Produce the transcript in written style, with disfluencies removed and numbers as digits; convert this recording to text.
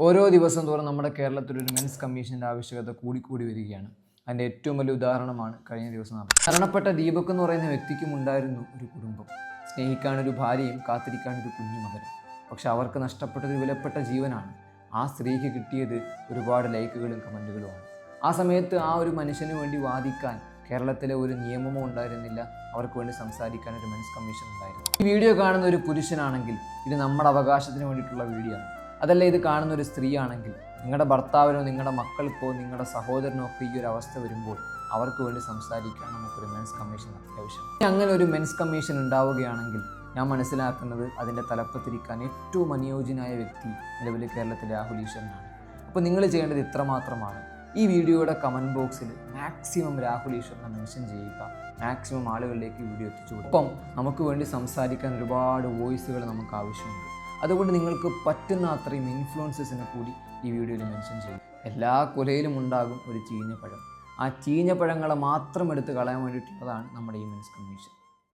ഓരോ ദിവസം തോറും നമ്മുടെ കേരളത്തിൽ ഒരു മെൻസ് കമ്മീഷൻ്റെ ആവശ്യകത കൂടിക്കൂടി വരികയാണ്. അതിൻ്റെ ഏറ്റവും വലിയ ഉദാഹരണമാണ് കഴിഞ്ഞ ദിവസം നടന്നത്. മരണപ്പെട്ട ദീപക് എന്ന് പറയുന്ന വ്യക്തിക്കും ഉണ്ടായിരുന്നു ഒരു കുടുംബം, സ്നേഹിക്കാനൊരു ഭാര്യയും കാത്തിരിക്കാനൊരു കുഞ്ഞു മകനും. പക്ഷെ അവർക്ക് നഷ്ടപ്പെട്ടൊരു വിലപ്പെട്ട ജീവനാണ്. ആ സ്ത്രീക്ക് കിട്ടിയത് ഒരുപാട് ലൈക്കുകളും കമൻറ്റുകളുമാണ്. ആ സമയത്ത് ആ ഒരു മനുഷ്യന് വേണ്ടി വാദിക്കാൻ കേരളത്തിലെ ഒരു നിയമമോ ഉണ്ടായിരുന്നില്ല. അവർക്ക് വേണ്ടി സംസാരിക്കാൻ ഒരു മെൻസ് കമ്മീഷൻ ഉണ്ടായിരുന്നു. ഈ വീഡിയോ കാണുന്ന ഒരു പുരുഷനാണെങ്കിൽ ഇത് നമ്മുടെ അവകാശത്തിന് വേണ്ടിയിട്ടുള്ള വീഡിയോ ആണ്. അതല്ല ഇത് കാണുന്ന ഒരു സ്ത്രീ ആണെങ്കിൽ നിങ്ങളുടെ ഭർത്താവിനോ നിങ്ങളുടെ മക്കൾക്കോ നിങ്ങളുടെ സഹോദരനോ ഒക്കെ ഈ ഒരു അവസ്ഥ വരുമ്പോൾ അവർക്ക് വേണ്ടി സംസാരിക്കാൻ നമുക്കൊരു മെൻസ് കമ്മീഷൻ അത്യാവശ്യമാണ്. അങ്ങനെ ഒരു മെൻസ് കമ്മീഷൻ ഉണ്ടാവുകയാണെങ്കിൽ ഞാൻ മനസ്സിലാക്കുന്നത് അതിൻ്റെ തലപ്പത്തിരിക്കാൻ ഏറ്റവും അനുയോജ്യനായ വ്യക്തി നിലവിൽ കേരളത്തിലെ രാഹുൽ ഈശ്വരനാണ്. അപ്പോൾ നിങ്ങൾ ചെയ്യേണ്ടത് ഇത്ര മാത്രമാണ്. ഈ വീഡിയോയുടെ കമൻറ്റ് ബോക്സിൽ മാക്സിമം രാഹുൽ ഈശ്വറിനെ മെൻഷൻ ചെയ്യുക. മാക്സിമം ആളുകളിലേക്ക് വീഡിയോ എത്തിച്ചു കൊടുക്കും. ഒപ്പം നമുക്ക് വേണ്ടി സംസാരിക്കാൻ ഒരുപാട് വോയിസുകൾ നമുക്ക് ആവശ്യമുണ്ട്. അതുകൊണ്ട് നിങ്ങൾക്ക് പറ്റുന്ന അത്രയും ഇൻഫ്ലുവൻസസിനെ കൂടി ഈ വീഡിയോയിൽ മെൻഷൻ ചെയ്യും. എല്ലാ കൊലയിലും ഉണ്ടാകും ഒരു ചീഞ്ഞ പഴം. ആ ചീഞ്ഞ പഴങ്ങളെ മാത്രം എടുത്ത് കളയാൻ വേണ്ടിയിട്ടുള്ളതാണ് നമ്മുടെ ഈ മെൻസ് കമ്മീഷൻ.